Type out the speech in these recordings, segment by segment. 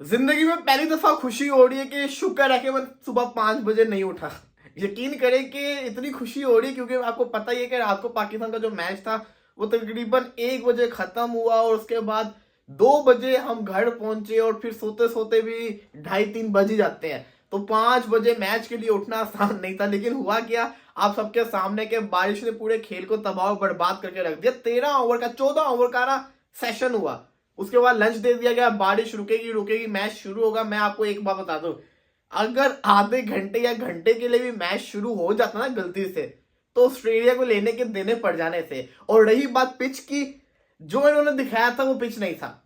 जिंदगी में पहली दफा खुशी हो रही है कि शुक्र है कि मैं सुबह 5 बजे नहीं उठा। यकीन करें कि इतनी खुशी हो रही है क्योंकि आपको पता ही है कि रात को पाकिस्तान का जो मैच था वो तकरीबन 1 बजे खत्म हुआ और उसके बाद 2 बजे हम घर पहुंचे और फिर सोते सोते भी 2:30-3 बज ही जाते हैं। तो 5 बजे मैच के लिए उठना आसान नहीं था, लेकिन हुआ क्या, आप सबके सामने के बारिश ने पूरे खेल को तबाह और बर्बाद करके रख दिया। 13 ओवर का 14 ओवर का ना सेशन हुआ, उसके बाद लंच दे दिया गया, बारिश रुकेगी रुकेगी मैच शुरू होगा। मैं आपको एक बात बता दूं, अगर आधे घंटे या घंटे के लिए भी मैच शुरू हो जाता ना गलती से, तो ऑस्ट्रेलिया को लेने के देने पड़ जाने थे। और रही बात पिच की, जो इन्होंने दिखाया था वो पिच नहीं था।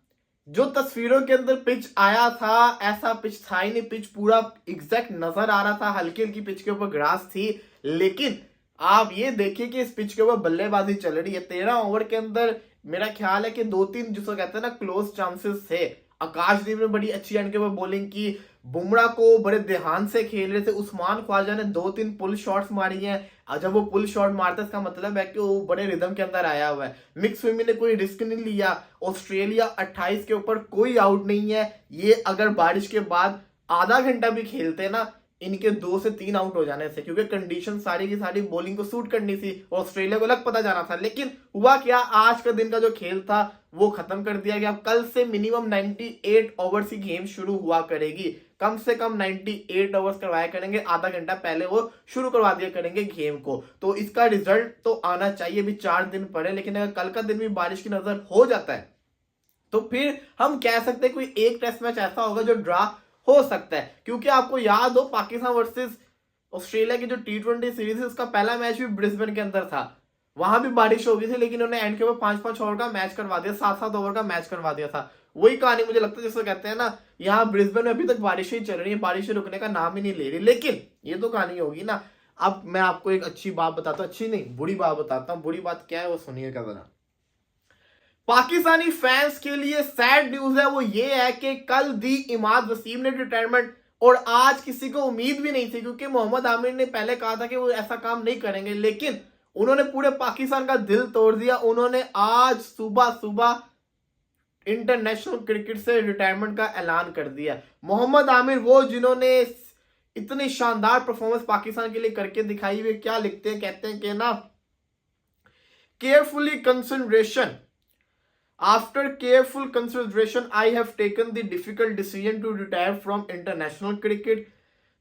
जो तस्वीरों के अंदर पिच आया था ऐसा पिच था ही नहीं। पिच पूरा एग्जैक्ट नजर आ रहा था, हल्की हल्की पिच के ऊपर ग्रास थी, लेकिन आप ये देखिए कि इस पिच के ऊपर बल्लेबाजी चल रही है। 13 ओवर के अंदर मेरा ख्याल है कि 2-3 जिसको कहते हैं ना क्लोज चांसेस थे। आकाशदीप ने बड़ी अच्छी एंड के ऊपर बॉलिंग की, बुमराह को बड़े ध्यान से खेल रहे थे, उस्मान ख्वाजा ने 2-3 पुल शॉट्स मारी हैं। जब वो पुल शॉट मारता है इसका मतलब है कि वो बड़े रिदम के अंदर आया हुआ है। मिक्स स्विमी ने कोई रिस्क नहीं लिया। ऑस्ट्रेलिया 28 के ऊपर कोई आउट नहीं है। ये अगर बारिश के बाद आधा घंटा भी खेलते ना, इनके 2 से 3 आउट हो जाने थे, क्योंकि कंडीशन सारी की सारी बॉलिंग को सूट करनी थी। ऑस्ट्रेलिया को लग पता जाना था, लेकिन हुआ क्या, आज का दिन का जो खेल था वो खत्म कर दिया गया। कल से मिनिमम 98 ओवर्स की गेम शुरू हुआ करेगी। कम से कम 98 ओवर्स करवाया करेंगे, आधा घंटा पहले वो शुरू करवा दिया करेंगे गेम को। तो इसका रिजल्ट तो आना चाहिए, भी 4 दिन पड़े, लेकिन अगर कल का दिन भी बारिश की नजर हो जाता है तो फिर हम कह सकते हैं कोई एक टेस्ट मैच ऐसा होगा जो ड्रा हो सकता है। क्योंकि आपको याद हो, पाकिस्तान वर्सेस ऑस्ट्रेलिया की जो T20 सीरीज है उसका पहला मैच भी ब्रिस्बेन के अंदर था। वहां भी बारिश हो गई थी, लेकिन उन्होंने एंड के ऊपर 5-5 ओवर का मैच करवा दिया, 7-7 ओवर का मैच करवा दिया था। वही कहानी मुझे लगता है जिसको कहते हैं ना, यहाँ ब्रिस्बेन में अभी तक बारिश ही चल रही है, बारिश रुकने का नाम ही नहीं ले रही। लेकिन ये तो कहानी होगी ना। अब मैं आपको एक अच्छी बात बताता हूँ, अच्छी नहीं बुरी बात बताता हूँ। बुरी बात क्या है वो सुनिएगा जरा। पाकिस्तानी फैंस के लिए सैड न्यूज है, वो ये है कि कल दी इमाद वसीम ने रिटायरमेंट, और आज किसी को उम्मीद भी नहीं थी, क्योंकि मोहम्मद आमिर ने पहले कहा था कि वो ऐसा काम नहीं करेंगे, लेकिन उन्होंने पूरे पाकिस्तान का दिल तोड़ दिया। उन्होंने आज सुबह सुबह इंटरनेशनल क्रिकेट से रिटायरमेंट का ऐलान कर दिया। मोहम्मद आमिर वो जिन्होंने इतनी शानदार परफॉर्मेंस पाकिस्तान के लिए करके दिखाई हुई, क्या लिखते हैं, कहते हैं कि ना, carefully consideration After careful consideration, I have taken the difficult decision to retire from international cricket.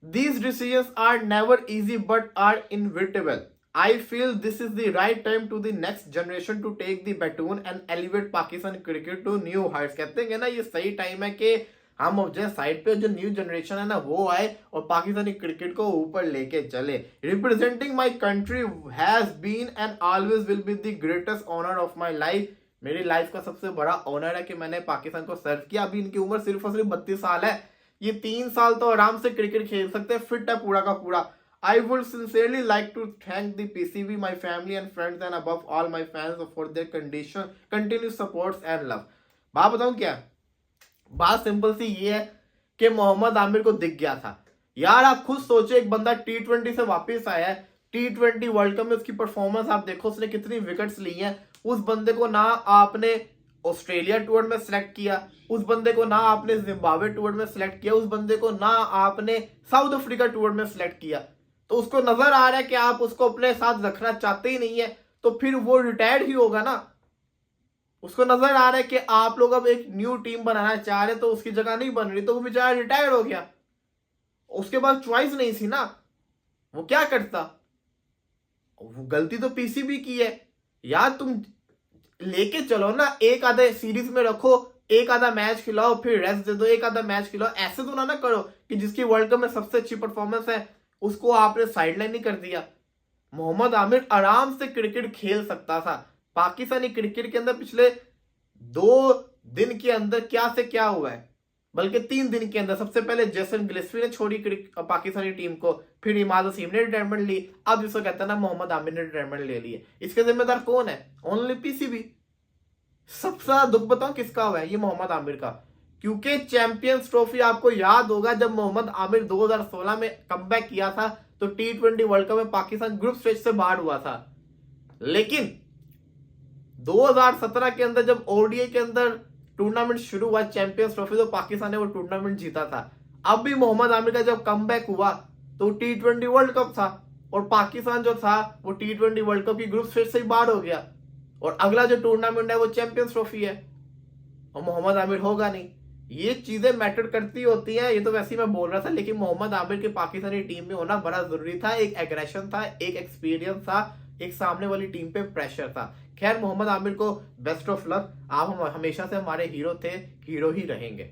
These decisions are never easy but are inevitable. I feel this is the right time to the next generation to take the baton and elevate Pakistan cricket to new heights. कहते हैं ना, ये सही time है कि हम जो side पे जो न्यू जनरेशन है ना वो आए और पाकिस्तानी क्रिकेट को ऊपर लेके चले। Representing my country has been and always will be the greatest honour of my life. मेरी लाइफ का सबसे बड़ा ऑनर है कि मैंने पाकिस्तान को सर्व किया। अभी इनकी उम्र सिर्फ और सिर्फ 32 साल है। ये 3 साल तो आराम से क्रिकेट खेल सकते हैं, फिट है पूरा का पूरा। I would sincerely like to thank the PCB, my family and friends and above all my fans for their condition continue supports and love. बात बताऊं क्या, बात सिंपल सी ये है कि मोहम्मद आमिर को दिख गया था। यार आप खुद सोचे, एक बंदा T20 से वापस आया है, T20 वर्ल्ड कप में उसकी परफॉर्मेंस आप देखो, उसने कितनी विकेट्स ली हैं। उस बंदे को ना आपने ऑस्ट्रेलिया टूर में सिलेक्ट किया, उस बंदे को ना आपने जिम्बाब्वे टूर में सिलेक्ट किया, उस बंदे को ना आपने साउथ अफ्रीका टूर में सिलेक्ट किया। तो उसको नजर आ रहा है कि आप उसको अपने साथ रखना चाहते ही नहीं है, तो फिर वो रिटायर्ड ही होगा ना। उसको नजर आ रहा है कि आप लोग अब एक न्यू टीम बनाना चाह रहे, तो उसकी जगह नहीं बन रही, तो वो बेचारा रिटायर्ड हो गया। उसके बाद चॉइस नहीं थी ना, वो क्या करता। वो गलती तो पीसीबी की है। यार तुम लेके चलो ना, एक आधे सीरीज में रखो, एक आधा मैच खिलाओ, फिर रेस्ट दे दो, एक आधा मैच खिलाओ। ऐसे तो ना करो कि जिसकी वर्ल्ड कप में सबसे अच्छी परफॉर्मेंस है उसको आपने साइडलाइन नहीं कर दिया। मोहम्मद आमिर आराम से क्रिकेट खेल सकता था। पाकिस्तानी क्रिकेट के अंदर पिछले 2 दिन के अंदर क्या से क्या हुआ है, बल्कि 3 दिन के अंदर। सबसे पहले जेसन गिलेस्पी ने छोड़ी पाकिस्तानी टीम को, फिर इमाद वसीम ने रिटायरमेंट ली, अब जिसको कहता है ना मोहम्मद आमिर ने रिटायरमेंट ले ली है। इसके जिम्मेदार कौन है? Only PCB. सबसे ज्यादा दुख बताऊं किसका हुआ है? ये मोहम्मद आमिर का। क्योंकि चैंपियंस ट्रॉफी आपको याद होगा, जब मोहम्मद आमिर 2016 में कमबैक किया था तो T20 वर्ल्ड कप में पाकिस्तान ग्रुप स्टेज से बाहर हुआ था। लेकिन 2017 के अंदर जब ओडीआई के अंदर टूर्नामेंट शुरू हुआ चैंपियंस ट्रॉफी, तो पाकिस्तान ने वो टूर्नामेंट जीता था। अब भी मोहम्मद आमिर का जब कमबैक हुआ तो T20 वर्ल्ड कप था, और पाकिस्तान जो था वो T20 वर्ल्ड कप की ग्रुप स्टेज से ही बाहर हो गया, और अगला जो टूर्नामेंट है वो चैंपियंस ट्रॉफी है, और मोहम्मद आमिर होगा नहीं। ये चीजें मैटर करती होती हैं, ये तो वैसे ही मैं बोल रहा था, लेकिन मोहम्मद आमिर के पाकिस्तानी टीम में होना बड़ा जरूरी था। एक एग्रेशन था, एक एक्सपीरियंस था, एक सामने वाली टीम पे प्रेशर था। खैर, मोहम्मद आमिर को बेस्ट ऑफ लक। आप हम हमेशा से हमारे हीरो थे, हीरो ही रहेंगे।